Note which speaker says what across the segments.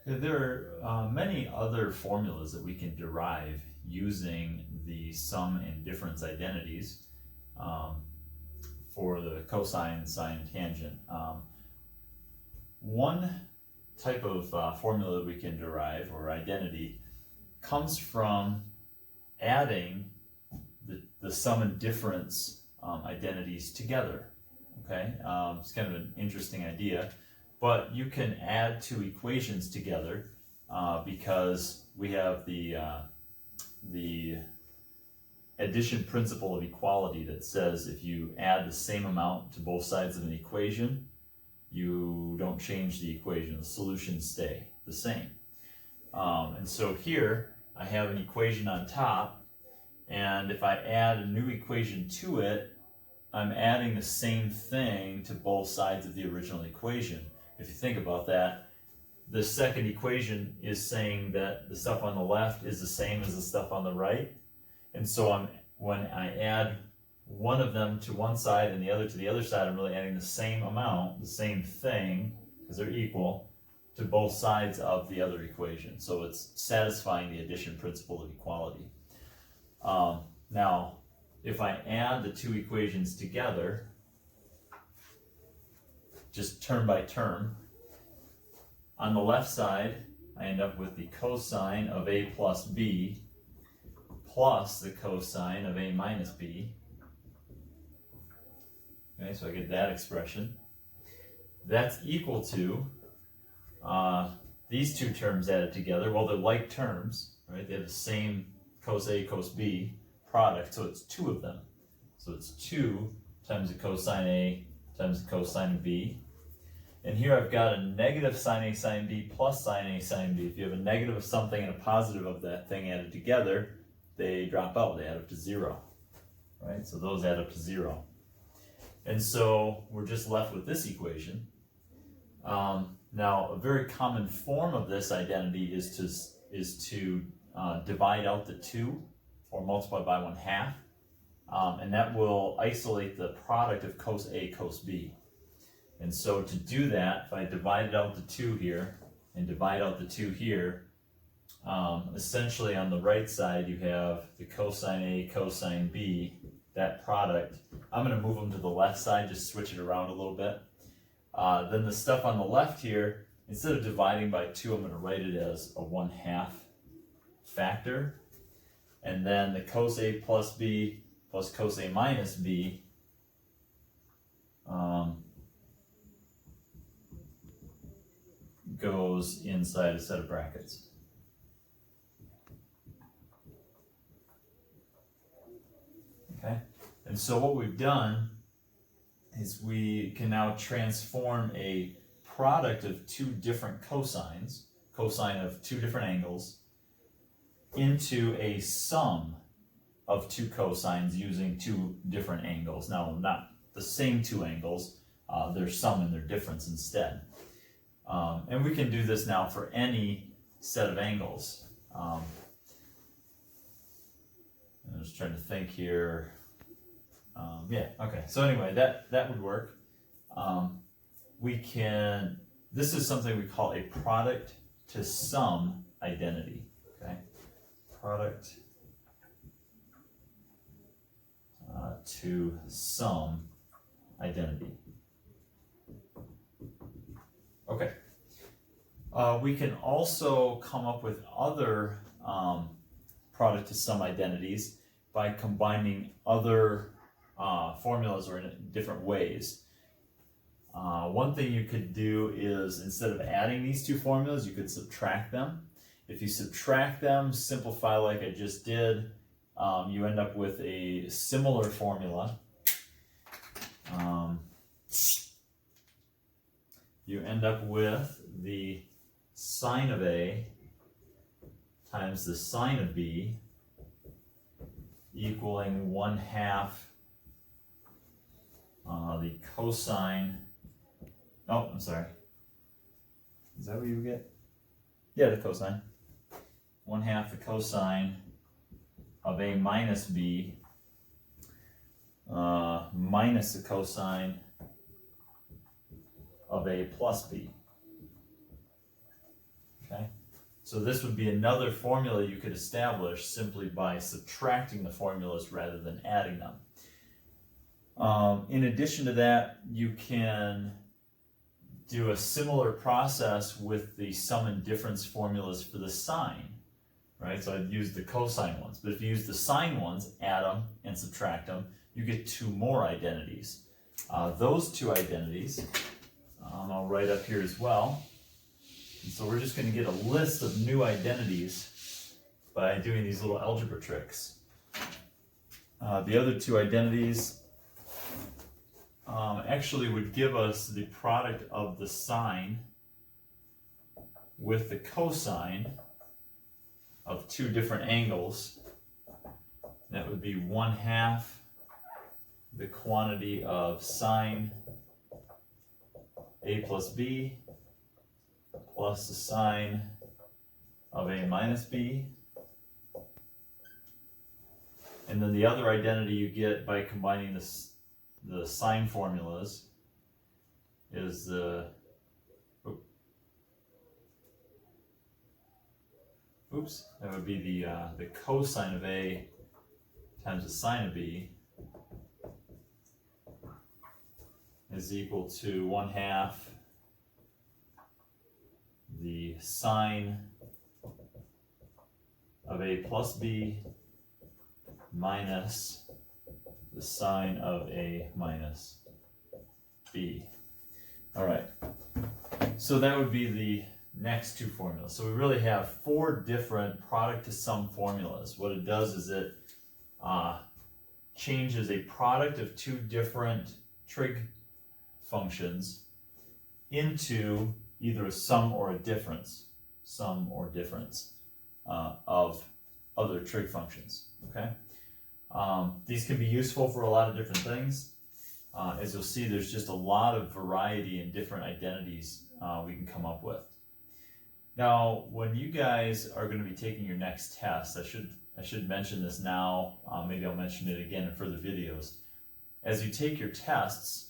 Speaker 1: There are many other formulas that we can derive using the sum and difference identities for the cosine, sine, and tangent. One type of formula that we can derive, or identity, comes from adding the sum and difference identities together. Okay, it's kind of an interesting idea, but you can add two equations together because we have the addition principle of equality that says if you add the same amount to both sides of an equation, you don't change the equation, the solutions stay the same. And so here I have an equation on top, and if I add a new equation to it, I'm adding the same thing to both sides of the original equation. If you think about that, the second equation is saying that the stuff on the left is the same as the stuff on the right. And so when I add one of them to one side and the other to the other side, I'm really adding the same amount, the same thing, because they're equal, to both sides of the other equation. So it's satisfying the addition principle of equality. Now, if I add the two equations together, just term by term, on the left side, I end up with the cosine of a plus b plus the cosine of a minus b. Okay, so I get that expression. That's equal to these two terms added together. Well, they're like terms, right? They have the same cos A, cos B product, so it's two of them. So it's 2 times the cosine A times the cosine of B. And here I've got a negative sine A sine B plus sine A sine B. If you have a negative of something and a positive of that thing added together, they drop out, they add up to 0. Right? So those add up to 0. And so we're just left with this equation. Now, a very common form of this identity is to divide out the 2 or multiply by 1/2. And that will isolate the product of cos A, cos B. And so to do that, if I divided out the 2 here and divide out the 2 here, essentially on the right side you have the cosine A, cosine B, that product. I'm going to move them to the left side, just switch it around a little bit. Then the stuff on the left here, instead of dividing by 2, I'm going to write it as a 1/2 factor. And then the cos A plus B plus cos A minus B goes inside a set of brackets. Okay, and so what we've done is we can now transform a product of two different cosines, cosine of two different angles, into a sum of two cosines using two different angles. Now, not the same two angles, their sum and their difference instead. And we can do this now for any set of angles. I'm just trying to think here. Yeah, okay. So anyway, that would work. This is something we call a product to sum identity. Okay, product to sum identity. Okay. We can also come up with other product to sum identities by combining other formulas or in different ways. One thing you could do is, instead of adding these two formulas, you could subtract them. If you subtract them, simplify like I just did, you end up with a similar formula. You end up with the sine of A times the sine of B equaling 1/2 the cosine. Oh, I'm sorry. Is that what you get? Yeah, the cosine. 1/2 the cosine of A minus B minus the cosine of A plus B. Okay. So this would be another formula you could establish simply by subtracting the formulas rather than adding them. In addition to that, you can do a similar process with the sum and difference formulas for the sine, right? So I'd use the cosine ones, but if you use the sine ones, add them and subtract them, you get two more identities. Those two identities, I'll write up here as well. And so we're just going to get a list of new identities by doing these little algebra tricks. The other two identities actually would give us the product of the sine with the cosine of two different angles. That would be 1/2 the quantity of sine a plus b plus the sine of a minus b. And then the other identity you get by combining the sine formulas is that would be the cosine of a times the sine of b is equal to 1/2 the sine of a plus b minus the sine of a minus b. All right, so that would be the next two formulas. So we really have four different product to sum formulas. What it does is it changes a product of two different trig functions into either a sum or a difference, of other trig functions, okay? These can be useful for a lot of different things. As you'll see, there's just a lot of variety in different identities we can come up with. Now, when you guys are going to be taking your next test, I should mention this now, maybe I'll mention it again in further videos. As you take your tests,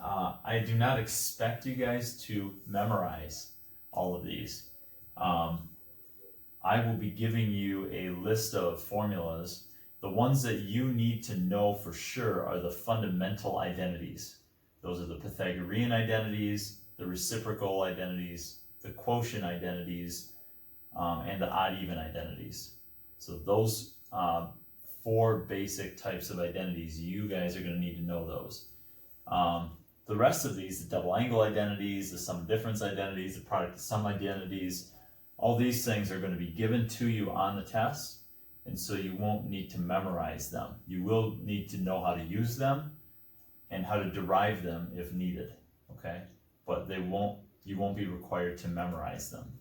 Speaker 1: I do not expect you guys to memorize all of these. I will be giving you a list of formulas. The ones that you need to know for sure are the fundamental identities. Those are the Pythagorean identities, the reciprocal identities, the quotient identities, and the odd-even identities. So those four basic types of identities, you guys are going to need to know those. The rest of these, the double angle identities, the sum difference identities, the product of sum identities, all these things are going to be given to you on the test. And so you won't need to memorize them. You will need to know how to use them and how to derive them if needed, okay? But you won't be required to memorize them.